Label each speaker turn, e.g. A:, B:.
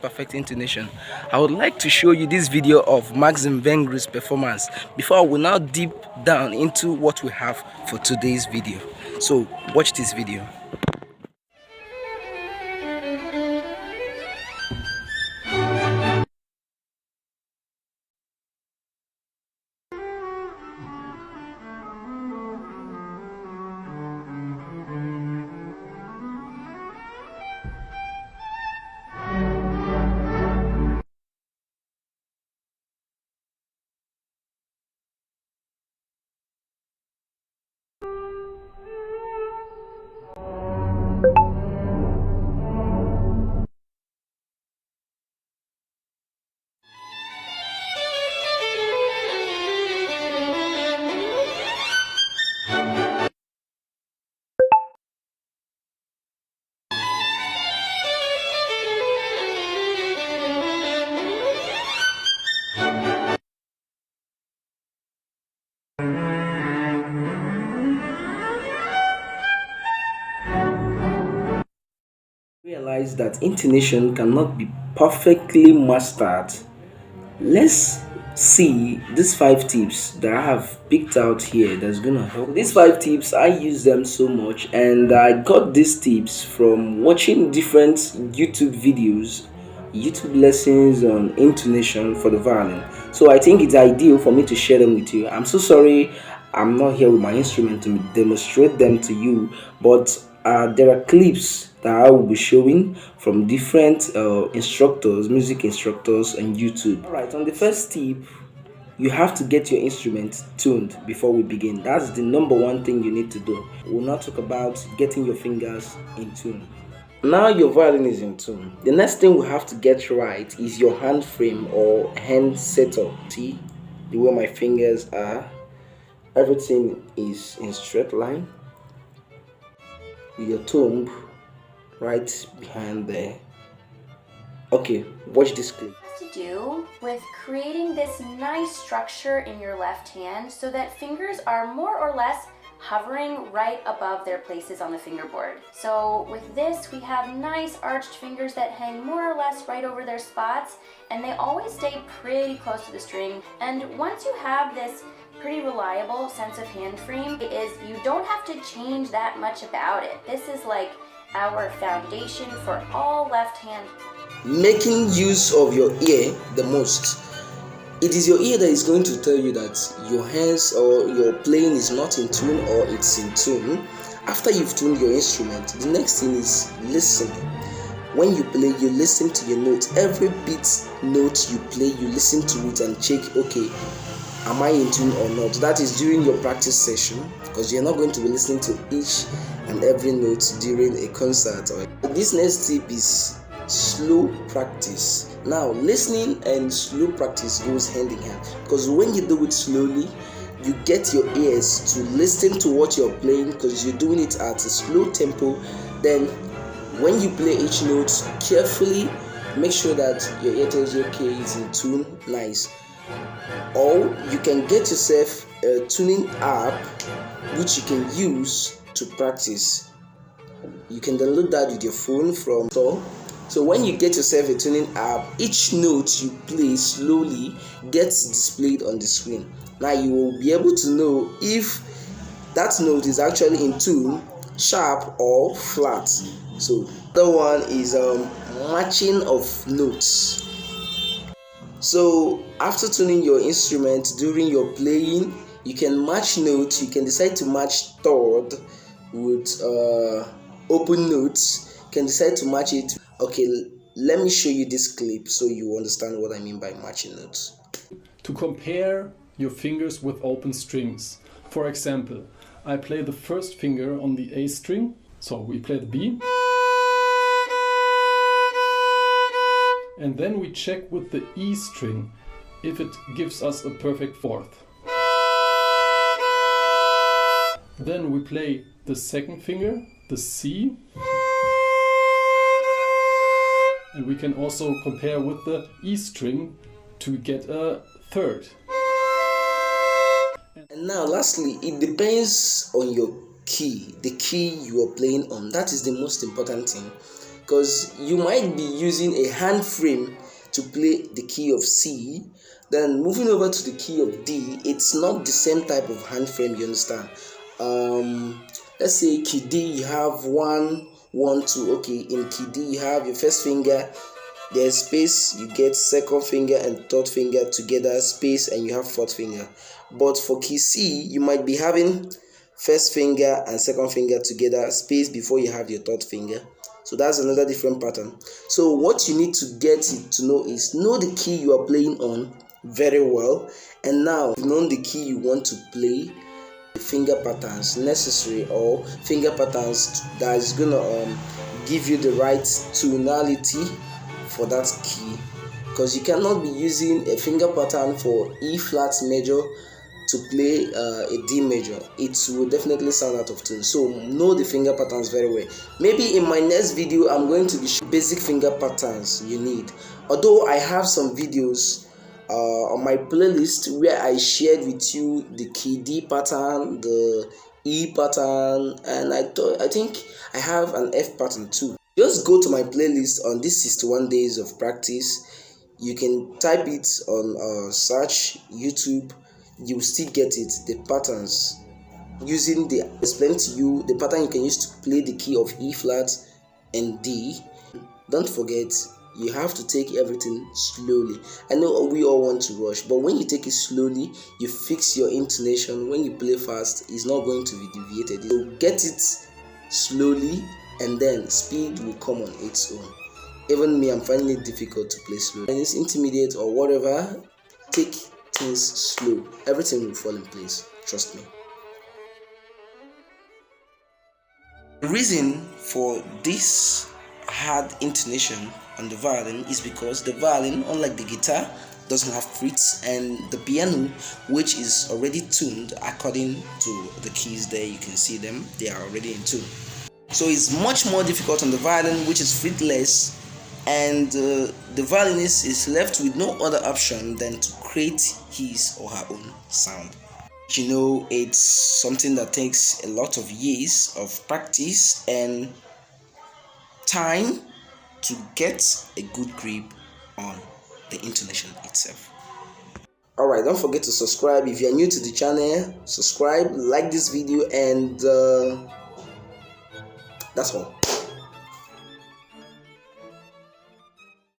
A: perfect intonation, I would like to show you this video of Maxim Vengru's performance before I will now deep down into what we have for today's video. So watch this video. Realize that intonation cannot be perfectly mastered. Let's see these 5 tips that I have picked out here that's gonna help. These 5 tips, I use them so much, and I got these tips from watching different YouTube videos, YouTube lessons on intonation for the violin. So I think it's ideal for me to share them with you. I'm so sorry I'm not here with my instrument to demonstrate them to you, but there are clips that I will be showing from different instructors, music instructors on YouTube. Alright, on the first tip, you have to get your instrument tuned before we begin. That's the number one thing you need to do. We'll not talk about getting your fingers in tune. Now your violin is in tune. The next thing we have to get right is your hand frame or hand setup. See the way my fingers are? Everything is in straight line with your thumb right behind there. Okay, watch this clip.
B: To do with creating this nice structure in your left hand so that fingers are more or less hovering right above their places on the fingerboard. So with this, we have nice arched fingers that hang more or less right over their spots, and they always stay pretty close to the string. And once you have this pretty reliable sense of hand frame, you don't have to change that much about it. This is like our foundation for all left hand.
A: Making use of your ear the most. It is your ear that is going to tell you that your hands or your playing is not in tune or it's in tune. After you've tuned your instrument, the next thing is listening. When you play, you listen to your notes. Every beat note you play, you listen to it and check, okay, am I in tune or not? That is during your practice session, because you're not going to be listening to each and every note during a concert. This next tip is slow practice. Now, listening and slow practice goes hand in hand, because when you do it slowly, you get your ears to listen to what you're playing, because you're doing it at a slow tempo. Then when you play each note carefully, make sure that your ear tells you, okay, it's in tune, nice. Or you can get yourself a tuning app which you can use to practice. You can download that with your phone from store. So when you get yourself a tuning app, each note you play slowly gets displayed on the screen. Now you will be able to know if that note is actually in tune, sharp or flat. So the one is matching of notes. So after tuning your instrument during your playing, you can match notes. You can decide to match third with open notes. You can decide to match it. Okay, let me show you this clip so you understand what I mean by matching notes.
C: To compare your fingers with open strings. For example, I play the first finger on the A string, so we play the B. And then we check with the E string if it gives us a perfect fourth. Then we play the second finger, the C. And we can also compare with the E string to get a third.
A: And now lastly, it depends on your key, the key you are playing on. That is the most important thing. because you might be using a hand frame to play the key of C, then moving over to the key of D. It's not the same type of hand frame, you understand. Let's say key D, you have 1 1 2. Okay, in key D you have your first finger, there's space, you get second finger and third finger together, space, and you have fourth finger. But for key C, you might be having first finger and second finger together, space before you have your third finger. So that's another different pattern. So what you need to get to know is know the key you are playing on very well, and now you've known the key you want to play, the finger patterns necessary, or finger patterns that is gonna give you the right tonality for that key, because you cannot be using a finger pattern for E flat major to play a D major. It will definitely sound out of tune. So know the finger patterns very well. Maybe in my next video I'm going to be showing basic finger patterns you need, although I have some videos on my playlist where I shared with you the key D pattern, the E pattern, and I think I have an F pattern too. Just go to my playlist on this 61 days of practice. You can type it on search YouTube, you will still get it, the patterns using the explain to you the pattern you can use to play the key of E flat and D. Don't forget, you have to take everything slowly. I know we all want to rush, but when you take it slowly, you fix your intonation. When you play fast, it's not going to be deviated. So get it slowly, and then speed will come on its own. Even me, I'm finding it difficult to play slow. When it's intermediate or whatever, take things slow. Everything will fall in place. Trust me. The reason for this hard intonation on the violin is because the violin, unlike the guitar, doesn't have frets, and the piano, which is already tuned according to the keys there, you can see them, they are already in tune. So it's much more difficult on the violin, which is fretless, and the violinist is left with no other option than to create his or her own sound. You know, it's something that takes a lot of years of practice and time to get a good grip on the intonation itself. Alright, don't forget to subscribe. If you're new to the channel, subscribe, like this video, and that's all.